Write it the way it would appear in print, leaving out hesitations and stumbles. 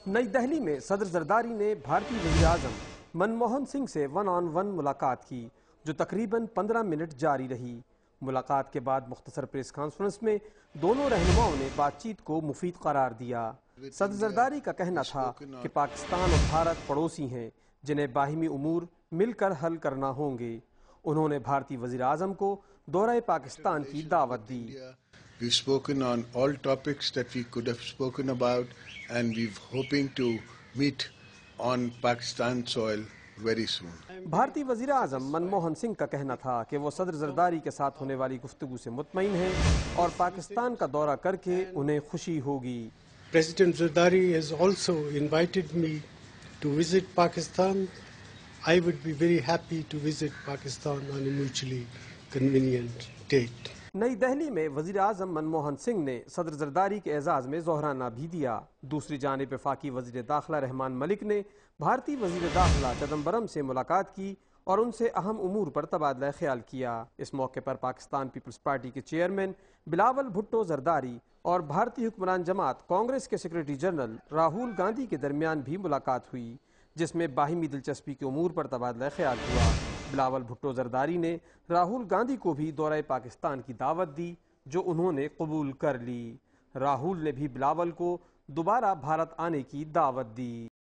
نئی دہلی میں صدر زرداری نے بھارتی وزیر اعظم منموہن سنگھ سے ون آن ون ملاقات کی، جو تقریباً 15 منٹ جاری رہی۔ ملاقات کے بعد مختصر پریس کانفرنس میں دونوں رہنماؤں نے بات چیت کو مفید قرار دیا۔ صدر زرداری کا کہنا تھا کہ پاکستان اور بھارت پڑوسی ہیں جنہیں باہمی امور مل کر حل کرنا ہوں گے۔ انہوں نے بھارتی وزیر اعظم کو دورہ پاکستان کی دعوت دی۔ We've spoken on all topics that we could have spoken about, and we're hoping to meet on Pakistan soil very soon. بھارتی وزیر اعظم منموہن سنگھ کا کہنا تھا کہ وہ صدر زرداری کے ساتھ ہونے والی گفتگو سے مطمئن ہیں اور پاکستان کا دورہ کر کے انہیں خوشی ہوگی۔ President Zardari has also invited me to visit Pakistan. I would be very happy to visit Pakistan on a mutually convenient date. نئی دہلی میں وزیر اعظم منموہن سنگھ نے صدر زرداری کے اعزاز میں ظہرانہ بھی دیا۔ دوسری جانب وفاقی وزیر داخلہ رحمان ملک نے بھارتی وزیر داخلہ چدمبرم سے ملاقات کی اور ان سے اہم امور پر تبادلہ خیال کیا۔ اس موقع پر پاکستان پیپلز پارٹی کے چیئرمین بلاول بھٹو زرداری اور بھارتی حکمران جماعت کانگریس کے سیکریٹری جنرل راہول گاندھی کے درمیان بھی ملاقات ہوئی، جس میں باہمی دلچسپی کے امور پر تبادلہ خیال ہوا۔ بلاول بھٹو زرداری نے راہول گاندھی کو بھی دورہ پاکستان کی دعوت دی، جو انہوں نے قبول کر لی۔ راہول نے بھی بلاول کو دوبارہ بھارت آنے کی دعوت دی۔